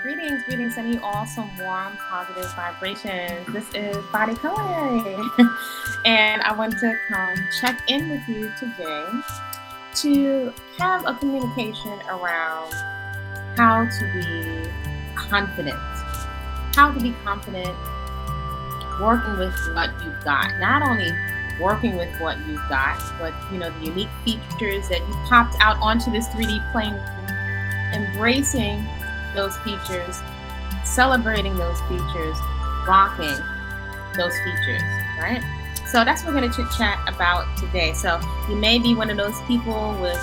Greetings, sending you all some warm, positive vibrations. This is Body-Culinary, and I want to come check in with you today to have a communication around how to be confident. How to be confident working with what you've got. Not only working with what you've got, but the unique features that you popped out onto this 3D plane, embracing those features, celebrating those features, rocking those features, right? So that's what we're going to chit chat about today. So you may be one of those people with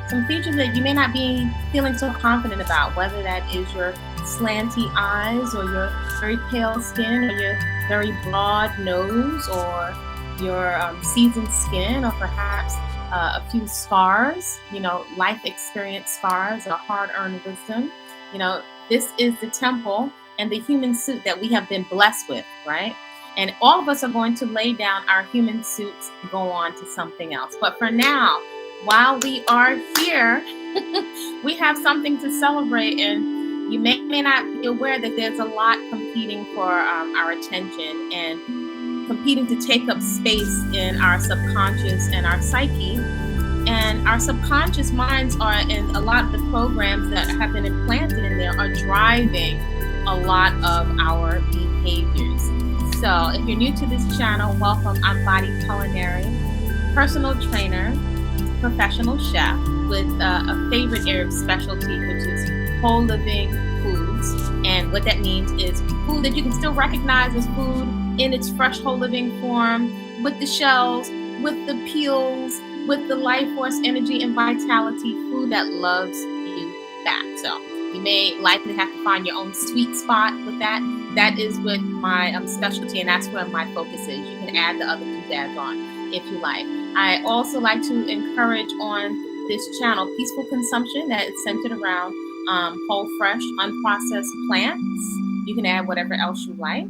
some features that you may not be feeling so confident about, whether that is your slanty eyes or your very pale skin or your very broad nose or your seasoned skin or perhaps a few scars, life experience scars or hard-earned wisdom. This is the temple and the human suit that we have been blessed with, right? And all of us are going to lay down our human suits and go on to something else. But for now, while we are here, we have something to celebrate. And you may not be aware that there's a lot competing for our attention and competing to take up space in our subconscious and our psyche. And our subconscious minds are, in a lot of the programs that have been implanted in there, are driving a lot of our behaviors. So if you're new to this channel, welcome. I'm Body-Culinary, personal trainer, professional chef with a favorite area of specialty, which is whole living foods. And what that means is food that you can still recognize as food in its fresh whole living form, with the shells, with the peels, with the life force, energy, and vitality, food that loves you back. So you may likely have to find your own sweet spot with that. That is with my specialty, and that's where my focus is. You can add the other doodads on if you like. I also like to encourage on this channel peaceful consumption that is centered around whole, fresh, unprocessed plants. You can add whatever else you like.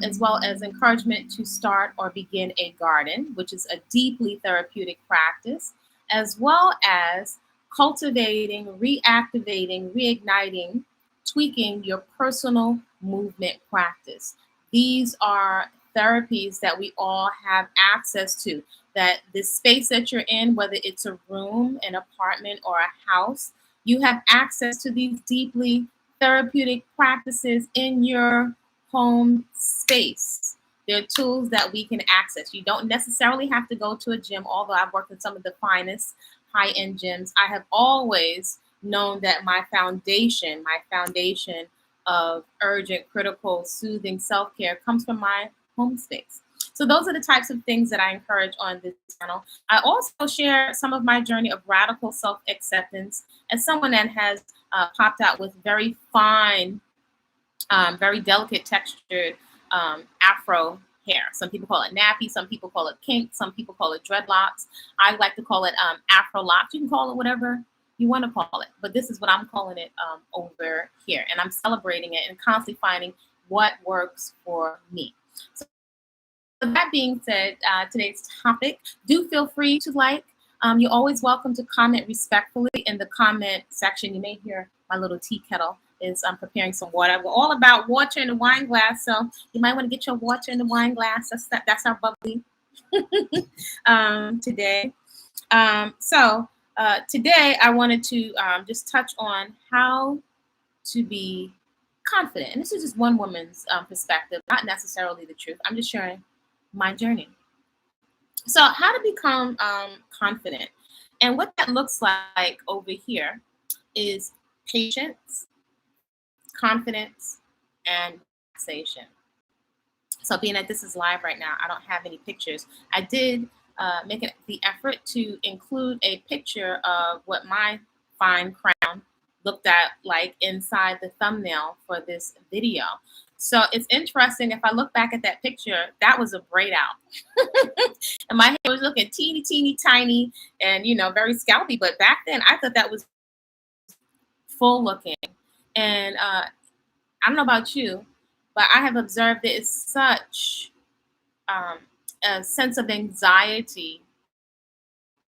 As well as encouragement to start or begin a garden, which is a deeply therapeutic practice, as well as cultivating, reactivating, reigniting, tweaking your personal movement practice. These are therapies that we all have access to, that the space that you're in, whether it's a room, an apartment, or a house, you have access to these deeply therapeutic practices in your home space. There are tools that we can access. You don't necessarily have to go to a gym, although I've worked in some of the finest high-end gyms. I have always known that my foundation of urgent, critical, soothing self-care comes from my home space. So those are the types of things that I encourage on this channel. I also share some of my journey of radical self-acceptance as someone that has popped out with very fine, very delicate textured Afro hair. Some people call it nappy, some people call it kink, some people call it dreadlocks. I like to call it AFROLOCS. You can call it whatever you want to call it, but this is what I'm calling it over here. And I'm celebrating it and constantly finding what works for me. So that being said, today's topic, do feel free to like. You're always welcome to comment respectfully in the comment section. You may hear my little tea kettle is preparing some water. We're all about water in the wine glass, so you might want to get your water in the wine glass. That's our bubbly today. Today I wanted to just touch on how to be confident, and this is just one woman's perspective, not necessarily the truth. I'm just sharing my journey. So how to become confident, and what that looks like over here is patience, confidence, and relaxation. So being that this is live right now, I don't have any pictures. I did make the effort to include a picture of what my fine crown looked at like inside the thumbnail for this video. So it's interesting, if I look back at that picture, that was a braid out. And my hair was looking teeny tiny and, very scalpy. But back then I thought that was full looking. And I don't know about you, but I have observed there is such a sense of anxiety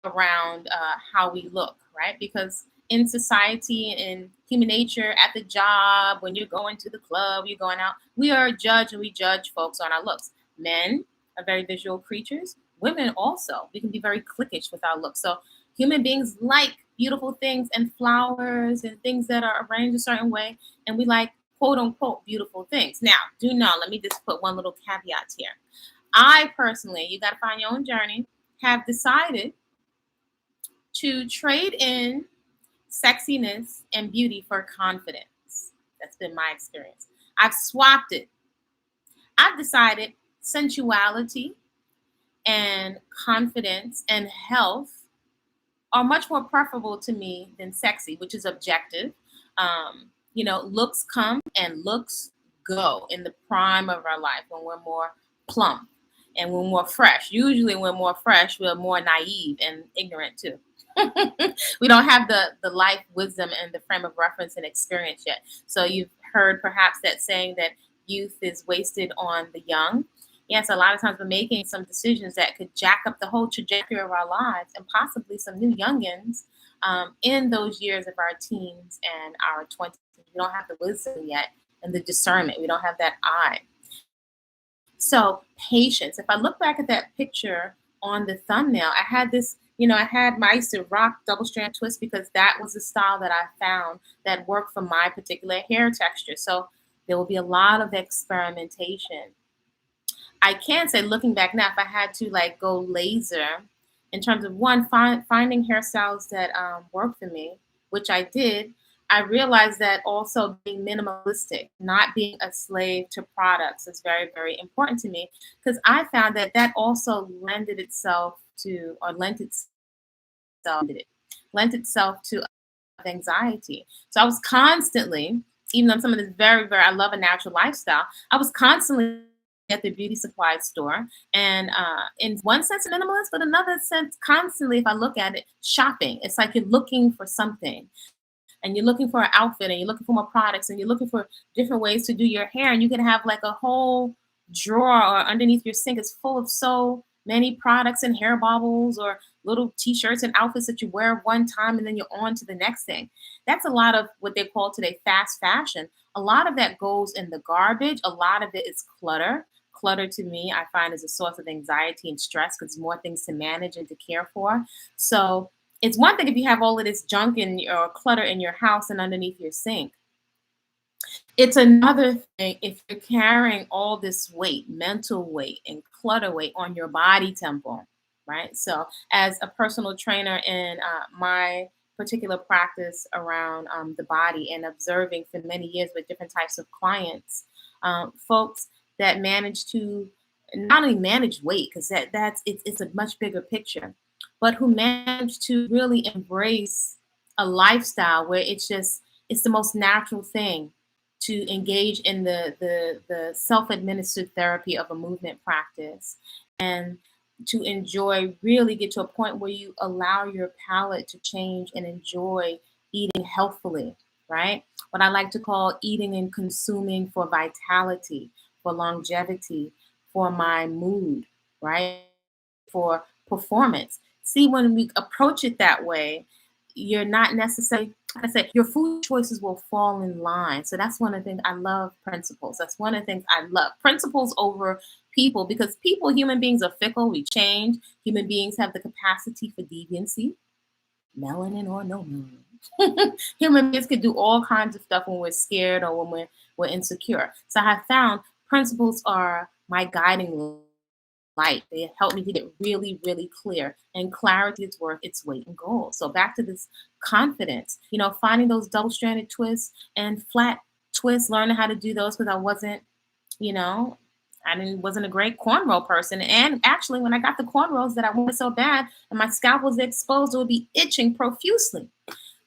around how we look, right? Because in society, in human nature, at the job, when you're going to the club, you're going out, we are judged and we judge folks on our looks. Men are very visual creatures. Women also. We can be very cliquish with our looks. So human beings like beautiful things and flowers and things that are arranged a certain way. And we like quote unquote beautiful things. Now, do know, let me just put one little caveat here. I personally, you got to find your own journey, have decided to trade in sexiness and beauty for confidence. That's been my experience. I've swapped it. I've decided sensuality and confidence and health are much more preferable to me than sexy, which is objective. Looks come and looks go in the prime of our life when we're more plump and we're more fresh. Usually, when we're more fresh, we're more naive and ignorant too. We don't have the life wisdom and the frame of reference and experience yet. So you've heard perhaps that saying that youth is wasted on the young. Yes, a lot of times we're making some decisions that could jack up the whole trajectory of our lives and possibly some new youngins in those years of our teens and our 20s. We don't have the wisdom yet and the discernment. We don't have that eye. So patience. If I look back at that picture on the thumbnail, I had this, I used to rock double strand twist because that was the style that I found that worked for my particular hair texture. So there will be a lot of experimentation. I can say, looking back now, if I had to go laser in terms of finding hairstyles that work for me, which I did, I realized that also being minimalistic, not being a slave to products is very, very important to me because I found that also lent itself to anxiety. So I was constantly, even though some of this very, very, I love a natural lifestyle, I was constantly at the beauty supply store and in one sense minimalist, but another sense constantly, if I look at it, shopping. It's like you're looking for something and you're looking for an outfit and you're looking for more products and you're looking for different ways to do your hair, and you can have a whole drawer or underneath your sink is full of so many products and hair baubles or little t-shirts and outfits that you wear one time and then you're on to the next thing. That's a lot of what they call today fast fashion. A lot of that goes in the garbage. A lot of it is clutter. Clutter to me, I find, is a source of anxiety and stress because more things to manage and to care for. So it's one thing if you have all of this junk or clutter in your house and underneath your sink. It's another thing if you're carrying all this weight, mental weight and clutter weight on your body temple, right? So as a personal trainer in my particular practice around the body and observing for many years with different types of clients, folks that manage to not only manage weight, because it's a much bigger picture, but who manage to really embrace a lifestyle where it's the most natural thing to engage in the self-administered therapy of a movement practice and to enjoy, really get to a point where you allow your palate to change and enjoy eating healthfully, right? What I like to call eating and consuming for vitality, for longevity, for my mood, right? For performance. See, when we approach it that way, you're not necessarily, like I said, your food choices will fall in line. So that's one of the things I love, principles. That's one of the things I love, principles over people, because people, human beings are fickle. We change. Human beings have the capacity for deviancy, melanin or no melanin. Human beings can do all kinds of stuff when we're scared or when we're insecure. So I have found principles are my guiding light. They help me to get really, really clear. And clarity is worth its weight in gold. So back to this confidence, finding those double-stranded twists and flat twists, learning how to do those because I wasn't, wasn't a great cornrow person. And actually, when I got the cornrows that I wanted so bad and my scalp was exposed, it would be itching profusely.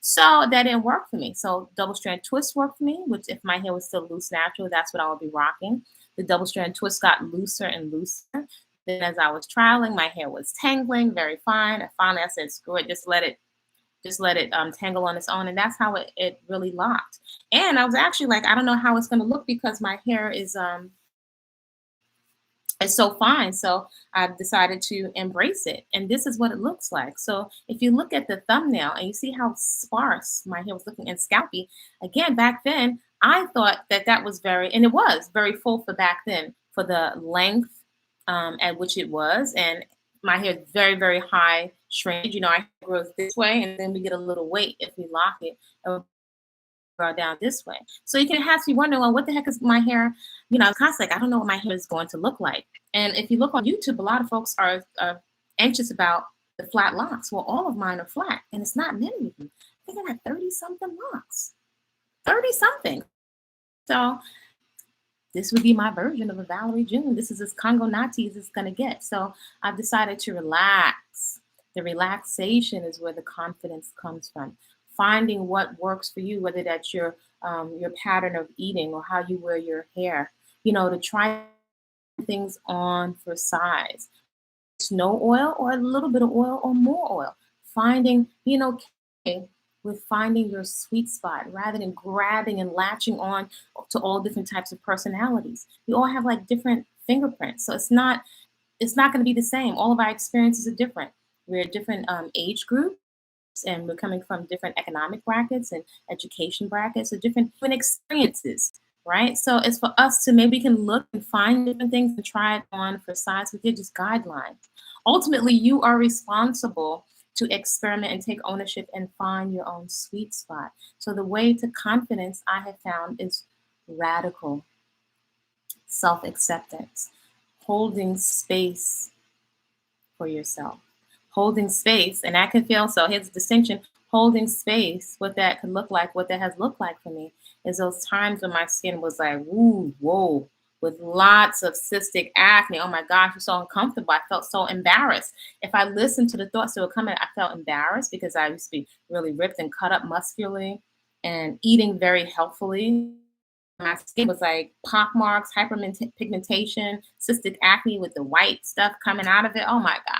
So that didn't work for me. So double strand twists worked for me, which if my hair was still loose natural, that's what I would be rocking. The double strand twist got looser and looser. Then as I was trialing, my hair was tangling very fine. And finally I said, screw it, just let it tangle on its own. And that's how it really locked. And I was actually like, I don't know how it's going to look because my hair is, it's so fine. So I've decided to embrace it. And this is what it looks like. So if you look at the thumbnail and you see how sparse my hair was looking and scalpy, again, back then, I thought that that was very, and it was very full for back then for the length at which it was. And my hair is very, very high shrinkage. You know, I grow this way and then we get a little weight if we lock it. And grow down this way. So you can have to wonder, well, what the heck is my hair? You know, it's constantly like, I don't know what my hair is going to look like. And if you look on YouTube, a lot of folks are anxious about the flat locks. Well, all of mine are flat, and it's not many of them. I think I got 30 something locks, 30 something. So this would be my version of a Valerie June. This is as Congo Nati as it's going to get. So I've decided to relax. The relaxation is where the confidence comes from. Finding what works for you, whether that's your pattern of eating or how you wear your hair. You know, to try things on for size. It's no oil or a little bit of oil or more oil. Finding, being okay with finding your sweet spot rather than grabbing and latching on to all different types of personalities. We all have like different fingerprints. So it's not going to be the same. All of our experiences are different. We're a different age group and we're coming from different economic brackets and education brackets, so different experiences, right? So it's for us to maybe we can look and find different things and try it on for size, but they're just guidelines. Ultimately, you are responsible to experiment and take ownership and find your own sweet spot. So the way to confidence I have found is radical self-acceptance, holding space for yourself. Holding space, and I can feel, so here's the distinction, holding space, what that could look like, what that has looked like for me, is those times when my skin was like, woo, whoa, with lots of cystic acne. Oh my gosh, it's so uncomfortable. I felt so embarrassed. If I listened to the thoughts that were coming, I felt embarrassed because I used to be really ripped and cut up muscularly and eating very healthfully. My skin was like pock marks, hyperpigmentation, cystic acne with the white stuff coming out of it. Oh my God.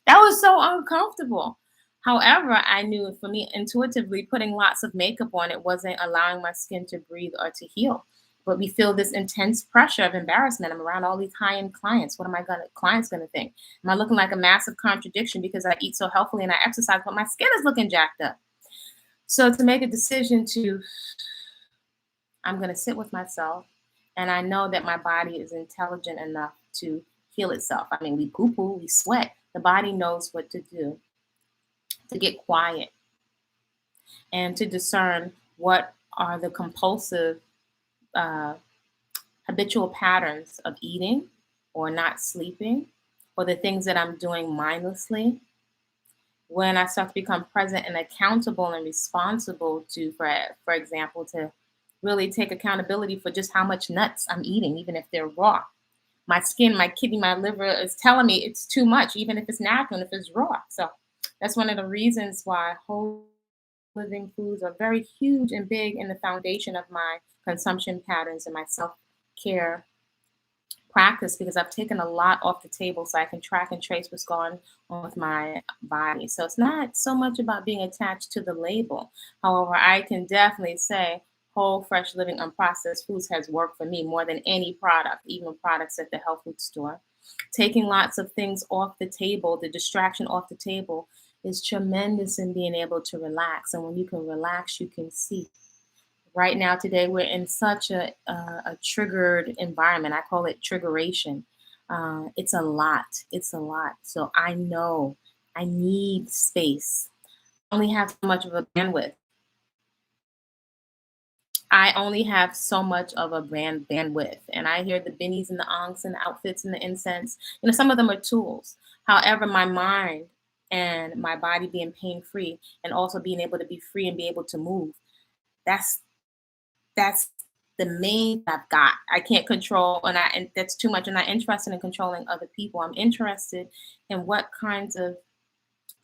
That was so uncomfortable. However, I knew for me intuitively putting lots of makeup on it wasn't allowing my skin to breathe or to heal. But we feel this intense pressure of embarrassment. I'm around all these high-end clients. What am I clients gonna think? Am I looking like a massive contradiction because I eat so healthily and I exercise, but my skin is looking jacked up? So to make a decision to, I'm gonna sit with myself, and I know that my body is intelligent enough to heal itself. I mean, we poo-poo, we sweat. The body knows what to do to get quiet and to discern what are the compulsive uh, habitual patterns of eating or not sleeping or the things that I'm doing mindlessly. When I start to become present and accountable and responsible to, for example, to really take accountability for just how much nuts I'm eating, even if they're raw. My skin, my kidney, my liver is telling me it's too much, even if it's natural and if it's raw. So that's one of the reasons why whole living foods are very huge and big in the foundation of my consumption patterns and my self-care practice, because I've taken a lot off the table so I can track and trace what's going on with my body. So it's not so much about being attached to the label. However, I can definitely say whole, fresh, living, unprocessed foods has worked for me more than any product, even products at the health food store. Taking lots of things off the table, the distraction off the table, is tremendous in being able to relax. And when you can relax, you can see. Right now, today, we're in such a triggered environment. I call it triggeration. It's a lot. It's a lot. So I know I need space. I only have so much of a bandwidth. I only have so much of a bandwidth. And I hear the bennies and the ankhs and the outfits and the incense. You know, some of them are tools. However, my mind and my body being pain-free and also being able to be free and be able to move, that's that's the main I've got. I can't control, and that's too much. I'm not interested in controlling other people. I'm interested in what kinds of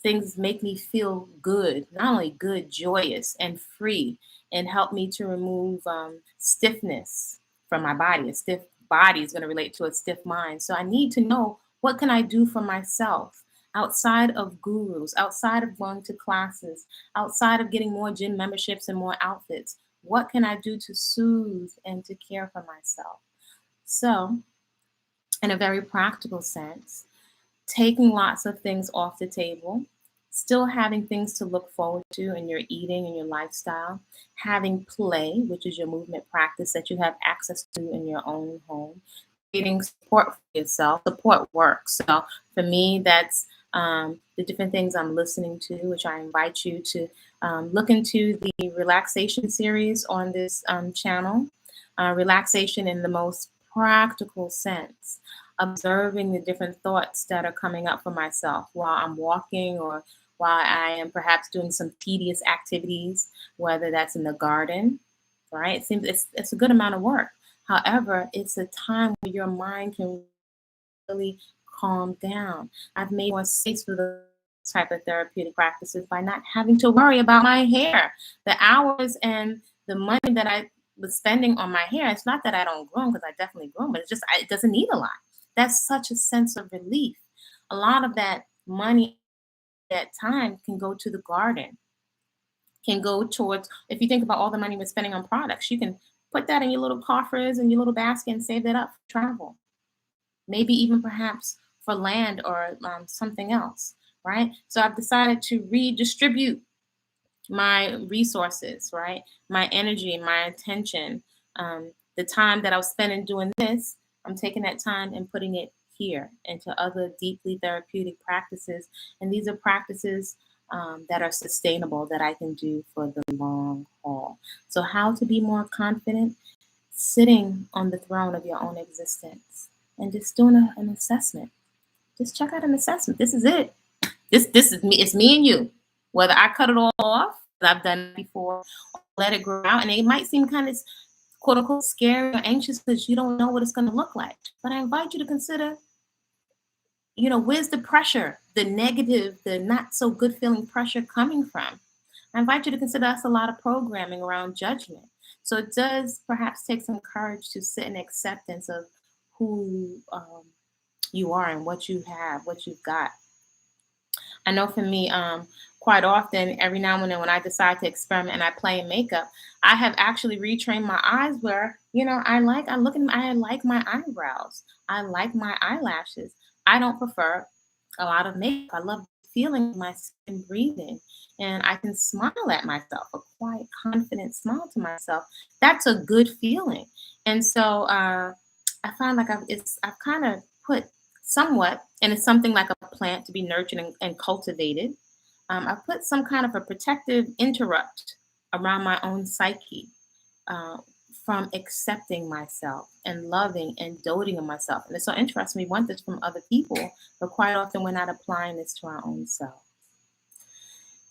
things make me feel good, not only good, joyous and free, and help me to remove stiffness from my body. A stiff body is going to relate to a stiff mind. So I need to know, what can I do for myself outside of gurus, outside of going to classes, outside of getting more gym memberships and more outfits? What can I do to soothe and to care for myself? So in a very practical sense, taking lots of things off the table, still having things to look forward to in your eating and your lifestyle, having play, which is your movement practice that you have access to in your own home, creating support for yourself. Support works. So for me, that's the different things I'm listening to, which I invite you to look into the relaxation series on this channel. Relaxation in the most practical sense, observing the different thoughts that are coming up for myself while I'm walking or while I am perhaps doing some tedious activities, whether that's in the garden, right? It seems it's a good amount of work. However, it's a time where your mind can really calm down. I've made more space for the type of therapeutic practices by not having to worry about my hair. The hours and the money that I was spending on my hair, it's not that I don't groom, because I definitely groom, but it's just it doesn't need a lot. That's such a sense of relief. A lot of that money, that time can go to the garden, can go towards, if you think about all the money we're spending on products, you can put that in your little coffers and your little basket and save that up for travel. Maybe even perhaps for land or something else, right? So I've decided to redistribute my resources, right? My energy, my attention, the time that I was spending doing this, I'm taking that time and putting it here into other deeply therapeutic practices. And these are practices that are sustainable, that I can do for the long haul. So, how to be more confident? Sitting on the throne of your own existence and just doing an assessment. Just check out an assessment. This is it. This is me. It's me and you. Whether I cut it all off, I've done it before, let it grow out, and it might seem kind of quote unquote scary or anxious because you don't know what it's going to look like. But I invite you to consider, where's the pressure, the negative, the not so good feeling pressure coming from? I invite you to consider that's a lot of programming around judgment. So it does perhaps take some courage to sit in acceptance of who you are and what you have, what you've got. I know for me, quite often, every now and then when I decide to experiment and I play in makeup, I have actually retrained my eyes where, I like my eyebrows. I like my eyelashes. I don't prefer a lot of makeup. I love feeling my skin breathing. And I can smile at myself, a quiet, confident smile to myself. That's a good feeling. And so I find like I've kind of put somewhat, and it's something like a plant to be nurtured and cultivated. I put some kind of a protective interrupt around my own psyche uh, from accepting myself and loving and doting on myself. And it's so interesting. We want this from other people, but quite often we're not applying this to our own self.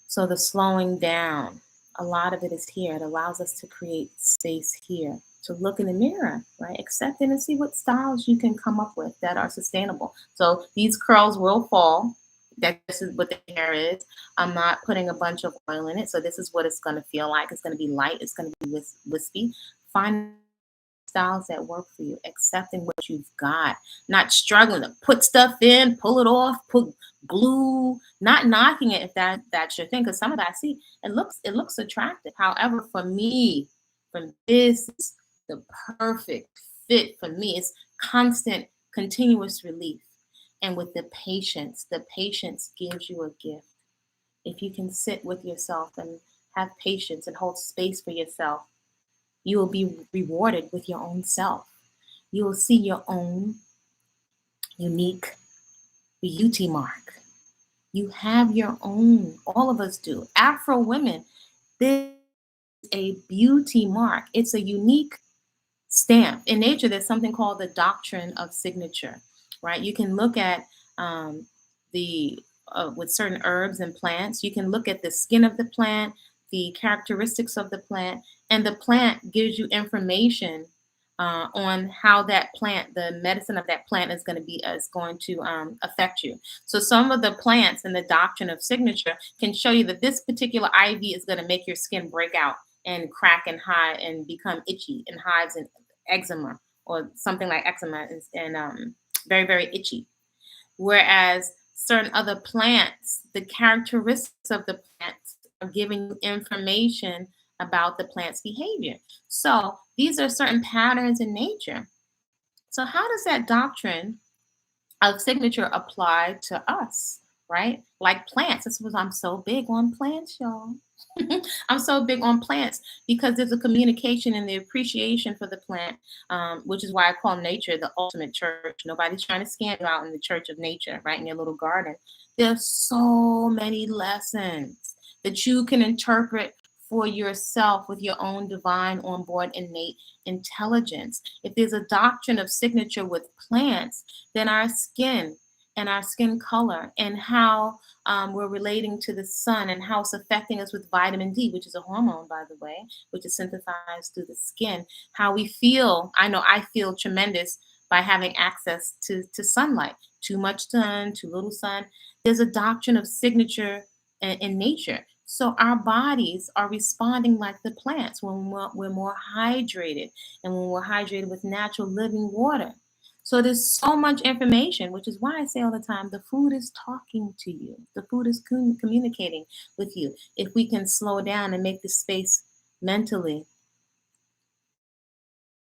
So the slowing down, a lot of it is here. It allows us to create space here, to look in the mirror, right? Accept it and see what styles you can come up with that are sustainable. So these curls will fall. This is what the hair is. I'm not putting a bunch of oil in it. So this is what it's going to feel like. It's going to be light. It's going to be wispy. Find styles that work for you, accepting what you've got, not struggling to put stuff in, pull it off, put glue, not knocking it if that's your thing. Because some of that, I see, it looks attractive. However, for me, this is the perfect fit for me. It's constant, continuous relief. And with the patience gives you a gift. If you can sit with yourself and have patience and hold space for yourself, you will be rewarded with your own self. You will see your own unique beauty mark. You have your own, all of us do. Afro women, this is a beauty mark. It's a unique stamp. In nature, there's something called the Doctrine of Signature, right? You can look at with certain herbs and plants, you can look at the skin of the plant, the characteristics of the plant, and the plant gives you information on how that plant, the medicine of that plant is going to affect you. So some of the plants in the Doctrine of Signature can show you that this particular IV is going to make your skin break out and crack and hide and become itchy and hives and eczema or something like eczema and very, very itchy. Whereas certain other plants, the characteristics of the plants are giving you information about the plant's behavior. So these are certain patterns in nature. So how does that doctrine of signature applied to us, right? Like plants. This was I'm so big on plants, y'all. I'm so big on plants because there's a communication and the appreciation for the plant, which is why I call nature the ultimate church. Nobody's trying to scam you out in the church of nature, right? In your little garden. There's so many lessons that you can interpret for yourself with your own divine onboard innate intelligence. If there's a doctrine of signature with plants, then our skin and our skin color and how we're relating to the sun and how it's affecting us with vitamin D, which is a hormone, by the way, which is synthesized through the skin. How we feel, I know I feel tremendous by having access to sunlight. Too much sun, too little sun. There's a doctrine of signature in nature. So our bodies are responding like the plants when we're more hydrated and when we're hydrated with natural living water. So there's so much information, which is why I say all the time, the food is talking to you. The food is communicating with you. If we can slow down and make the space mentally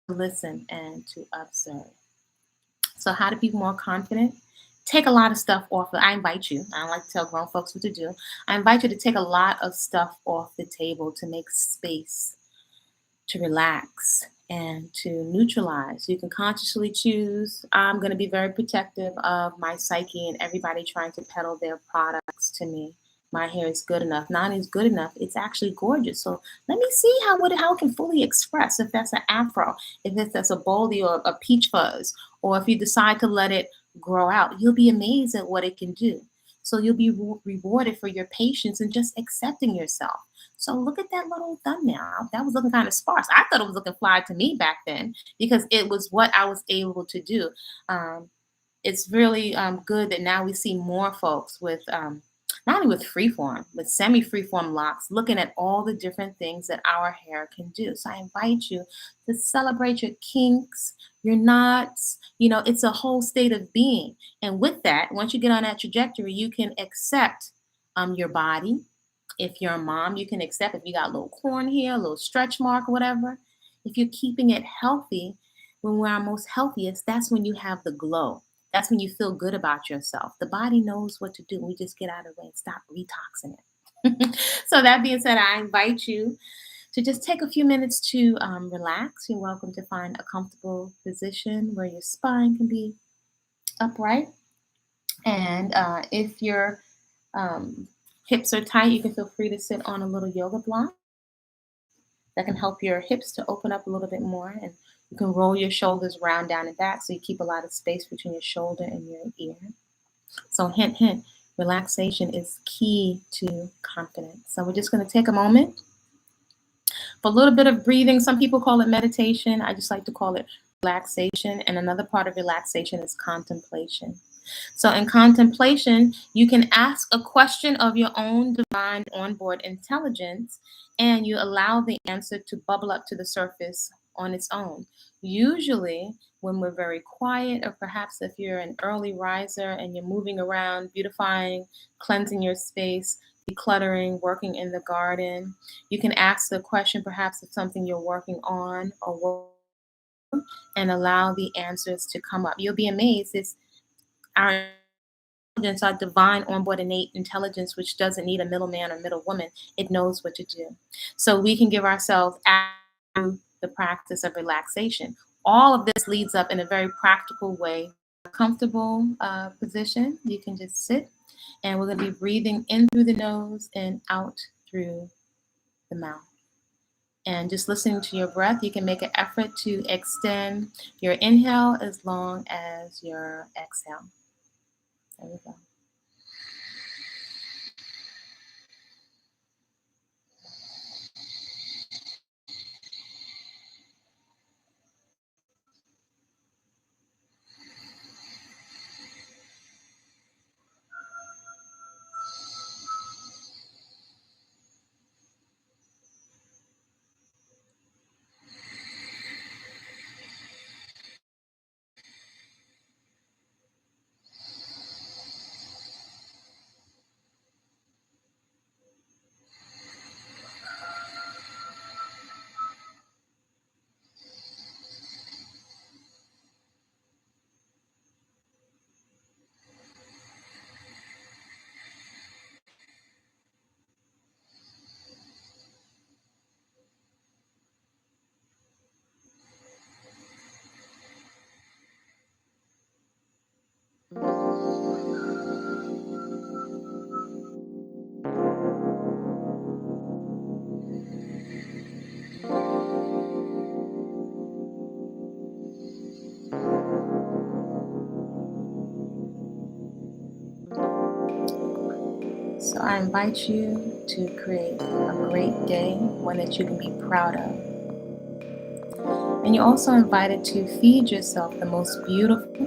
to listen and to observe. So how to be more confident? Take a lot of stuff off. I invite you. I don't like to tell grown folks what to do. I invite you to take a lot of stuff off the table to make space, to relax, and to neutralize. You can consciously choose. I'm going to be very protective of my psyche and everybody trying to peddle their products to me. My hair is good enough. Not is good enough. It's actually gorgeous. So let me see how it can fully express. If that's an afro, if that's a boldy or a peach fuzz, or if you decide to let it grow out, you'll be amazed at what it can do. So you'll be rewarded for your patience and just accepting yourself. So look at that little thumbnail. That was looking kind of sparse. I thought it was looking fly to me back then because it was what I was able to do. It's really good that now we see more folks with not only with freeform, but semi-freeform locks, looking at all the different things that our hair can do. So I invite you to celebrate your kinks, your knots. You know, it's a whole state of being. And with that, once you get on that trajectory, you can accept your body. If you're a mom, you can accept if you got a little corn here, a little stretch mark, whatever. If you're keeping it healthy, when we're our most healthiest, that's when you have the glow. That's when you feel good about yourself. The body knows what to do. We just get out of the way and stop retoxing it. So that being said, I invite you to just take a few minutes to relax. You're welcome to find a comfortable position where your spine can be upright. And if your hips are tight, you can feel free to sit on a little yoga block. That can help your hips to open up a little bit more. And you can roll your shoulders round, down, and back so you keep a lot of space between your shoulder and your ear. So hint, hint, relaxation is key to confidence. So we're just going to take a moment for a little bit of breathing. Some people call it meditation. I just like to call it relaxation. And another part of relaxation is contemplation. So in contemplation, you can ask a question of your own divine onboard intelligence, and you allow the answer to bubble up to the surface on its own. Usually, when we're very quiet, or perhaps if you're an early riser and you're moving around, beautifying, cleansing your space, decluttering, working in the garden, you can ask the question perhaps of something you're working on or and allow the answers to come up. You'll be amazed. It's our intelligence, our divine onboard innate intelligence, which doesn't need a middleman or middle woman. It knows what to do. So we can give ourselves the practice of relaxation. All of this leads up in a very practical way. A comfortable position. You can just sit, and we're going to be breathing in through the nose and out through the mouth. And just listening to your breath, you can make an effort to extend your inhale as long as your exhale. There we go. I invite you to create a great day, one that you can be proud of. And you're also invited to feed yourself the most beautiful,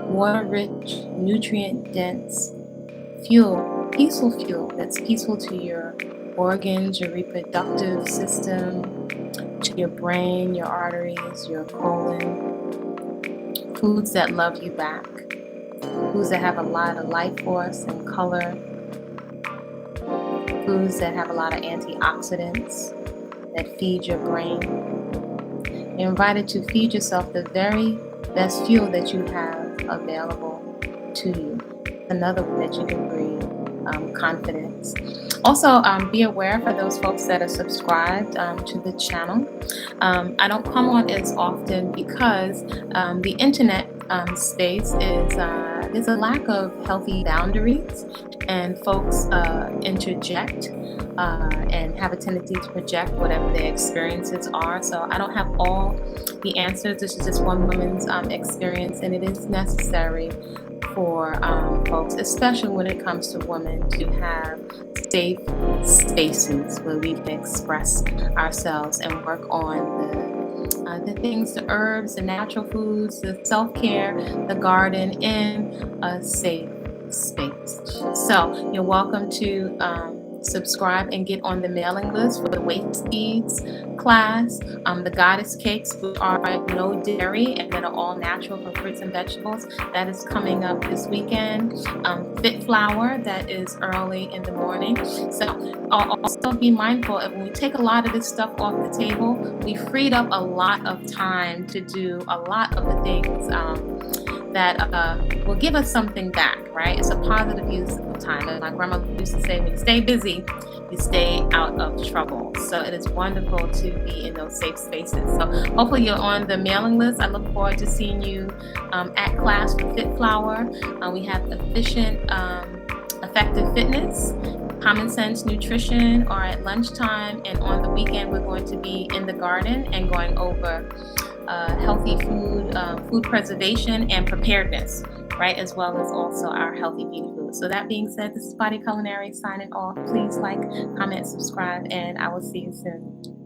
water-rich, nutrient-dense fuel, peaceful fuel that's peaceful to your organs, your reproductive system, to your brain, your arteries, your colon. Foods that love you back. Foods that have a lot of life force and color. Foods that have a lot of antioxidants that feed your brain. You're invited to feed yourself the very best fuel that you have available to you. Another way that you can breathe confidence. Also, be aware for those folks that are subscribed to the channel. I don't come on as often because the internet space is there's a lack of healthy boundaries, and folks interject and have a tendency to project whatever their experiences are. So I don't have all the answers. This is just one woman's experience, and it is necessary for folks, especially when it comes to women, to have safe spaces where we can express ourselves and work on the things, the herbs, the natural foods, the self-care, the garden in a safe space. So you're welcome to subscribe and get on the mailing list for the Waste Seeds class, the Goddess Cakes, which are no dairy and that are all natural from fruits and vegetables. That is coming up this weekend. Fit Flour, that is early in the morning. So also be mindful of when we take a lot of this stuff off the table, we freed up a lot of time to do a lot of the things that will give us something back, right? It's a positive use of time. And my grandma used to say, when you stay busy, you stay out of trouble. So it is wonderful to be in those safe spaces. So hopefully you're on the mailing list. I look forward to seeing you at class for Fit Flour. We have efficient, effective fitness, common sense nutrition are at lunchtime, and on the weekend we're going to be in the garden and going over healthy food, food preservation and preparedness, right, as well as also our healthy beauty food. So that being said, this is Body-Culinary signing off. Please like, comment, subscribe, and I will see you soon.